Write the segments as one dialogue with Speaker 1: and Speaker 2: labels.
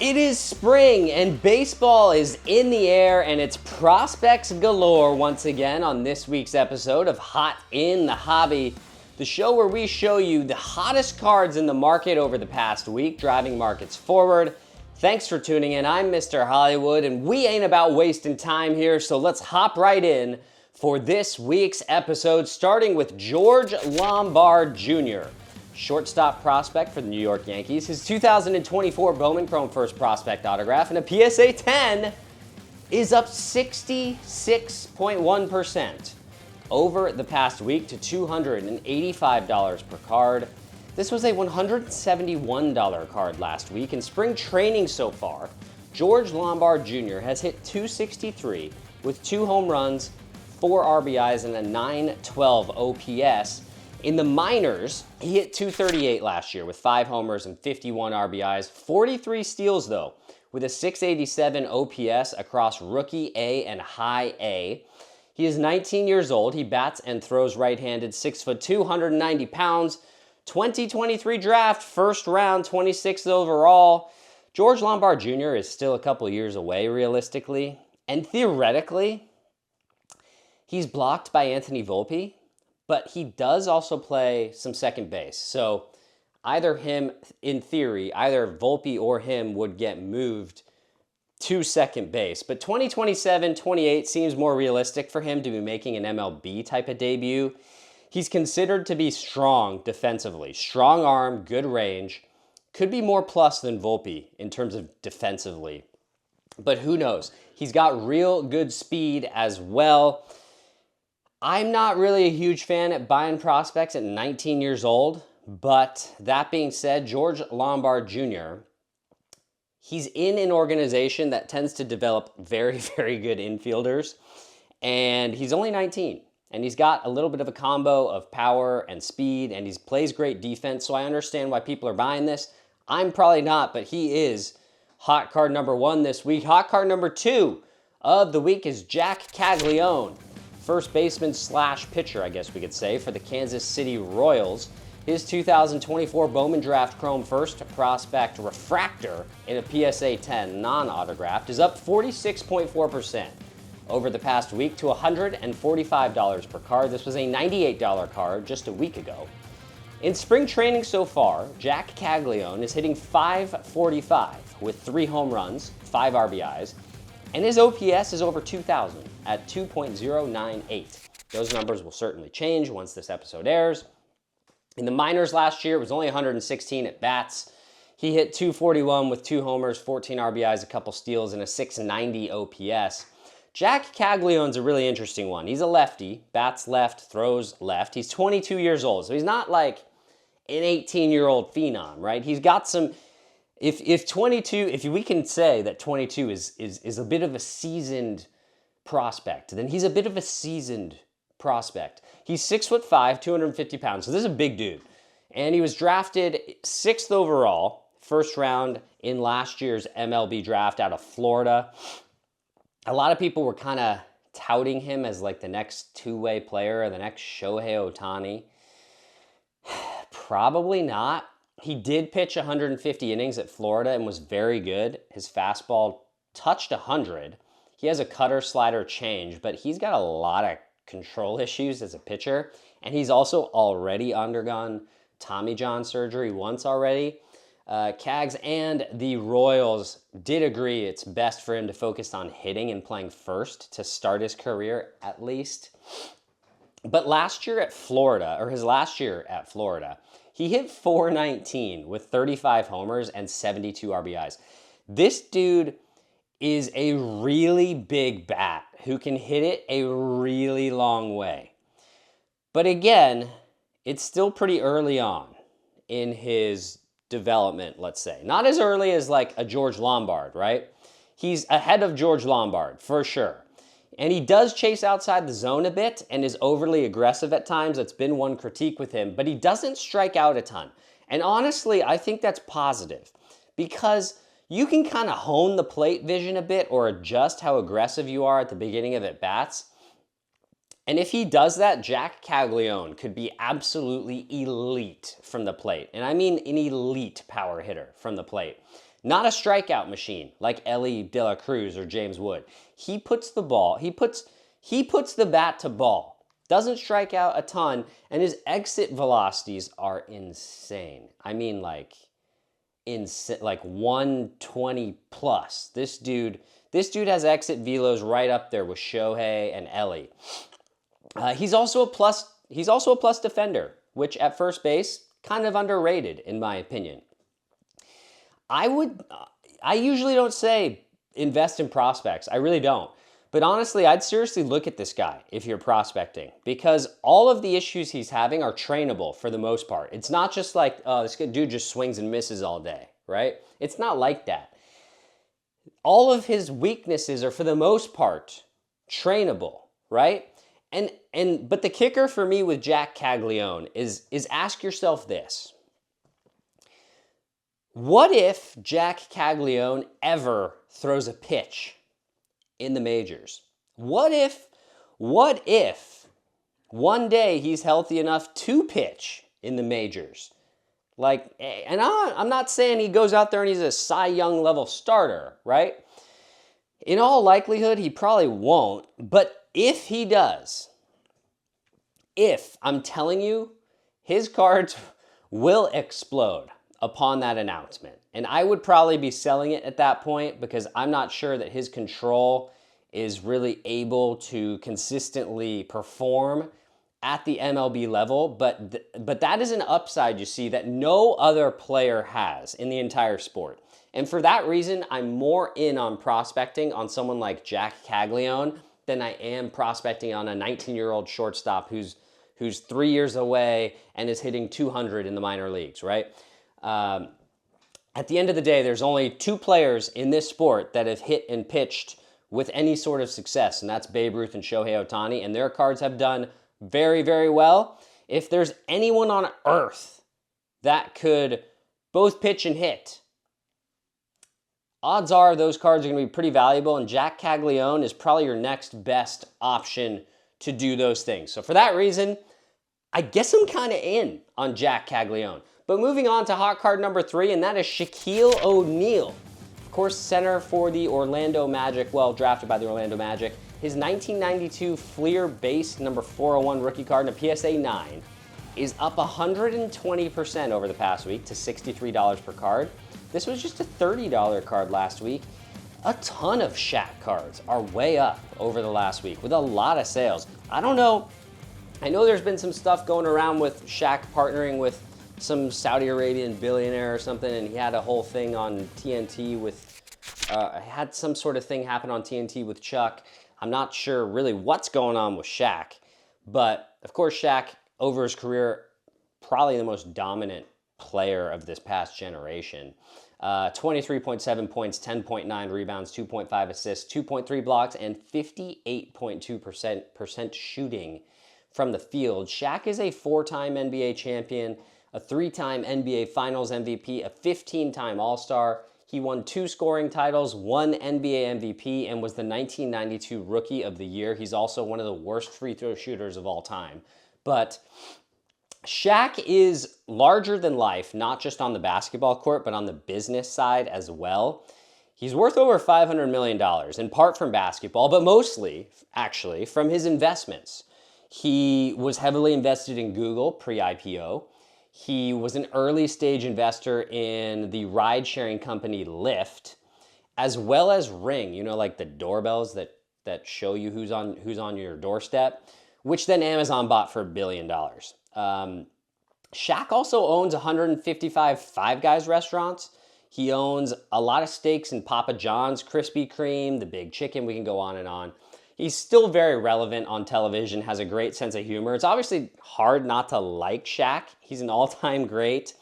Speaker 1: It is spring and baseball is in the air and it's prospects galore once again on this week's episode of Hot in the Hobby, the show where we show you the hottest cards in the market over the past week, driving markets forward. Thanks for tuning in. I'm Mr. Hollywood and we ain't about wasting time here, so let's hop right in for this week's episode, starting with George Lombard Jr., shortstop prospect for the New York Yankees. His 2024 Bowman Chrome First Prospect autograph and a PSA 10 is up 66.1% over the past week to $285 per card. This was a $171 card last week. In spring training so far, George Lombard Jr. has hit .263 with 2 home runs, 4 RBIs, and a .912 OPS. In the minors, he hit .238 last year with 5 homers and 51 RBIs, 43 steals though, with a .687 OPS across Rookie A and High A. He is 19 years old. He bats and throws right-handed, 6'2", 190 pounds. 2023 draft, first round, 26th overall. George Lombard Jr. is still a couple years away, realistically. And theoretically, he's blocked by Anthony Volpe, but he does also play some second base. So either him, in theory, either Volpe or him would get moved to second base. But 2027, 28 seems more realistic for him to be making an MLB type of debut. He's considered to be strong defensively. Strong arm, good range. Could be more plus than Volpe in terms of defensively. But who knows? He's got real good speed as well. I'm not really a huge fan at buying prospects at 19 years old, but that being said, George Lombard Jr., he's in an organization that tends to develop very, very good infielders, and he's only 19, and he's got a little bit of a combo of power and speed, and he plays great defense, so I understand why people are buying this. I'm probably not, but he is hot card number 1 this week. Hot card number 2 of the week is Jack Caglianone, first baseman slash pitcher, I guess we could say, for the Kansas City Royals. His 2024 Bowman Draft Chrome First Prospect Refractor in a PSA 10 non-autographed is up 46.4% over the past week to $145 per card. This was a $98 card just a week ago. In spring training so far, Jack Caglianone is hitting .545 with 3 home runs, 5 RBIs, and his OPS is over 2,000 at 2.098. Those numbers will certainly change once this episode airs. In the minors last year, it was only 116 at bats. He hit .241 with 2 homers, 14 RBIs, a couple steals, and a .690 OPS. Jack Caglianone's a really interesting one. He's a lefty, bats left, throws left. He's 22 years old, so he's not like an 18-year-old phenom, right? He's got some... If we can say that 22 is a bit of a seasoned prospect, then he's a bit of a seasoned prospect. He's 6'5", 250 pounds, so this is a big dude. And he was drafted 6th overall, first round in last year's MLB draft out of Florida. A lot of people were kind of touting him as like the next two-way player or the next Shohei Ohtani. Probably not. He did pitch 150 innings at Florida and was very good. His fastball touched 100. He has a cutter, slider, change, but he's got a lot of control issues as a pitcher, and he's also already undergone Tommy John surgery once already. Cags and the Royals did agree it's best for him to focus on hitting and playing first to start his career at least. But last year at Florida, or his last year at Florida, he hit .419 with 35 homers and 72 RBIs. This dude is a really big bat who can hit it a really long way. But again, it's still pretty early on in his development, let's say. Not as early as like a George Lombard, right? He's ahead of George Lombard, for sure. And he does chase outside the zone a bit and is overly aggressive at times. That's been one critique with him, but he doesn't strike out a ton. And honestly, I think that's positive because you can kind of hone the plate vision a bit or adjust how aggressive you are at the beginning of at-bats. And if he does that, Jack Caglianone could be absolutely elite from the plate. And I mean an elite power hitter from the plate. Not a strikeout machine like Ellie De La Cruz or James Wood. He puts the bat to ball. Doesn't strike out a ton, and his exit velocities are insane. I mean, like 120 plus. This dude has exit velos right up there with Shohei and Ellie. He's also a plus defender, which at first base, kind of underrated in my opinion. I usually don't say invest in prospects. I really don't. But honestly, I'd seriously look at this guy if you're prospecting, because all of the issues he's having are trainable for the most part. It's not just like, oh, this dude just swings and misses all day, right? It's not like that. All of his weaknesses are for the most part trainable, right? But the kicker for me with Jack Caglianone is ask yourself this. What if Jack Caglianone ever throws a pitch in the majors? What if one day he's healthy enough to pitch in the majors? And I'm not saying he goes out there and he's a Cy Young level starter, right? In all likelihood, he probably won't. But if he does, I'm telling you, his cards will explode upon that announcement. And I would probably be selling it at that point because I'm not sure that his control is really able to consistently perform at the MLB level. But that is an upside, you see, that no other player has in the entire sport. And for that reason, I'm more in on prospecting on someone like Jack Caglianone than I am prospecting on a 19-year-old shortstop who's 3 years away and is hitting 200 in the minor leagues, right? At the end of the day, there's only two players in this sport that have hit and pitched with any sort of success, and that's Babe Ruth and Shohei Ohtani, and their cards have done very, very well. If there's anyone on earth that could both pitch and hit, odds are those cards are going to be pretty valuable, and Jack Caglianone is probably your next best option to do those things. So for that reason, I guess I'm kind of in on Jack Caglianone. But moving on to hot card number 3, and that is Shaquille O'Neal. Of course, center for the Orlando Magic, well, drafted by the Orlando Magic. His 1992 Fleer base number 401 rookie card in a PSA 9 is up 120% over the past week to $63 per card. This was just a $30 card last week. A ton of Shaq cards are way up over the last week with a lot of sales. I don't know. I know there's been some stuff going around with Shaq partnering with some Saudi Arabian billionaire or something, and he had a whole thing on TNT with, had some sort of thing happen on TNT with Chuck. I'm not sure really what's going on with Shaq, but of course Shaq, over his career, probably the most dominant player of this past generation. 23.7 points, 10.9 rebounds, 2.5 assists, 2.3 blocks, and 58.2% shooting from the field. Shaq is a 4-time NBA champion, a 3-time NBA Finals MVP, a 15-time All-Star. He won 2 scoring titles, 1 NBA MVP, and was the 1992 Rookie of the Year. He's also one of the worst free throw shooters of all time. But Shaq is larger than life, not just on the basketball court, but on the business side as well. He's worth over $500 million, in part from basketball, but mostly, actually, from his investments. He was heavily invested in Google pre-IPO. He was an early stage investor in the ride-sharing company Lyft, as well as Ring, you know, like the doorbells that show you who's on your doorstep, which then Amazon bought for $1 billion. Shaq also owns 155 Five Guys restaurants. He owns a lot of stakes in Papa John's, Krispy Kreme, the Big Chicken. We can go on and on. He's still very relevant on television, has a great sense of humor. It's obviously hard not to like Shaq. He's an all-time great.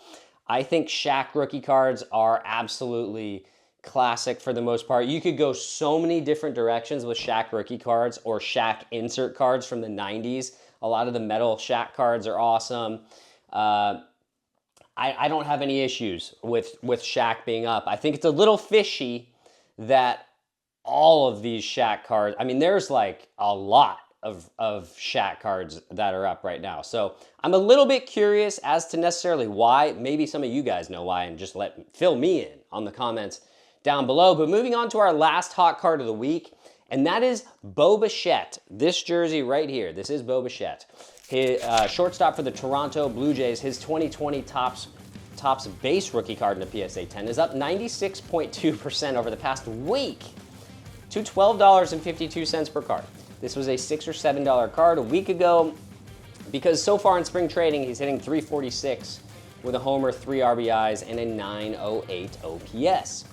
Speaker 1: I think Shaq rookie cards are absolutely classic for the most part. You could go so many different directions with Shaq rookie cards or Shaq insert cards from the 90s. A lot of the metal Shaq cards are awesome. I don't have any issues with Shaq being up. I think it's a little fishy that all of these Shaq cards, I mean, there's like a lot of Shaq cards that are up right now. So I'm a little bit curious as to necessarily why. Maybe some of you guys know why, and just fill me in on the comments down below. But moving on to our last hot card of the week, and that is Bichette. This jersey right here, this is Bichette. His shortstop for the Toronto Blue Jays, his 2020 Topps base rookie card in the PSA 10 is up 96.2% over the past week to $12.52 per card. This was a $6 or $7 card a week ago, because so far in spring training, he's hitting .346 with a homer, 3 RBIs, and a .908 OPS.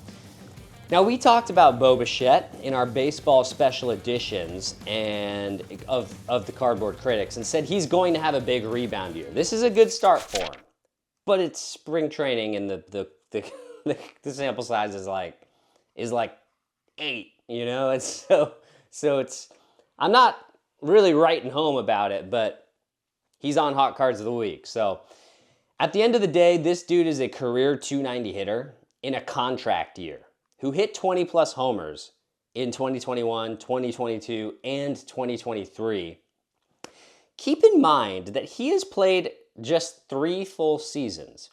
Speaker 1: Now, we talked about Bichette in our baseball special editions and of the Cardboard Critics, and said he's going to have a big rebound year. This is a good start for him, but it's spring training, and the sample size is like 8, you know. And so it's, I'm not really writing home about it, but he's on Hot Cards of the Week. So at the end of the day, this dude is a career .290 hitter in a contract year who hit 20-plus homers in 2021, 2022, and 2023. Keep in mind that he has played just 3 full seasons,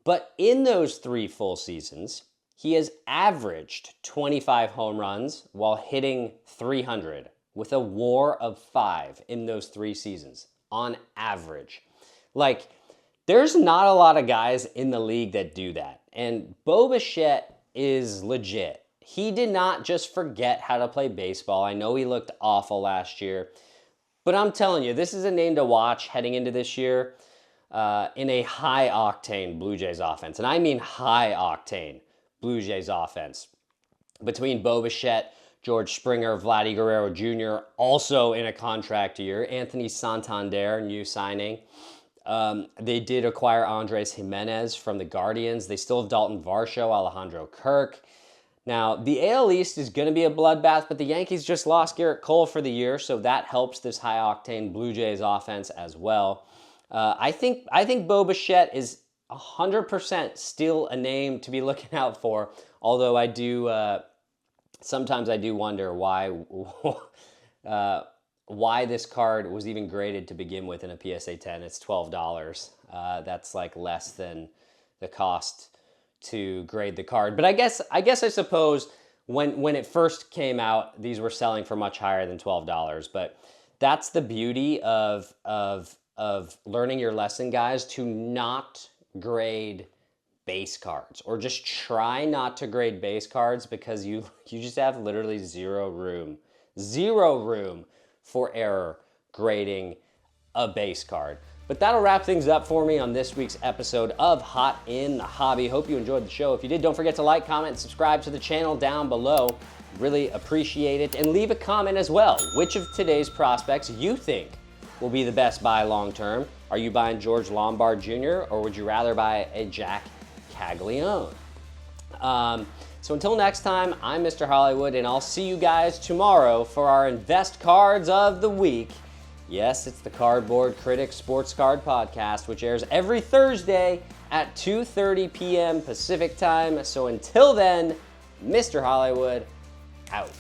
Speaker 1: but in those 3 full seasons, he has averaged 25 home runs while hitting 300 with a WAR of 5 in those 3 seasons on average. Like, there's not a lot of guys in the league that do that, and Bichette is legit. He did not just forget how to play baseball. I know he looked awful last year, but I'm telling you, this is a name to watch heading into this year in a high-octane Blue Jays offense. And I mean high-octane Blue Jays offense. Between Bichette, George Springer, Vladdy Guerrero Jr., also in a contract year, Anthony Santander, new signing. They did acquire Andres Jimenez from the Guardians. They still have Dalton Varsho, Alejandro Kirk. Now, the AL East is going to be a bloodbath, but the Yankees just lost Garrett Cole for the year, so that helps this high-octane Blue Jays offense as well. I think Bichette is 100% still a name to be looking out for, although I do sometimes I do wonder why this card was even graded to begin with in a PSA 10. It's $12. That's like less than the cost to grade the card. But I suppose when it first came out, these were selling for much higher than $12. But that's the beauty of learning your lesson, guys, to not grade base cards, or just try not to grade base cards, because you just have literally zero room for error grading a base card. But that'll wrap things up for me on this week's episode of Hot in the Hobby. Hope you enjoyed the show. If you did, don't forget to like, comment, and subscribe to the channel down below. Really appreciate it. And leave a comment as well. Which of today's prospects you think will be the best buy long term? Are you buying George Lombard Jr., or would you rather buy a Jack Caglianone? So until next time, I'm Mr. Hollywood, and I'll see you guys tomorrow for our Invest Cards of the Week. Yes, it's the Cardboard Critics Sports Card Podcast, which airs every Thursday at 2:30 p.m. Pacific Time. So until then, Mr. Hollywood, out.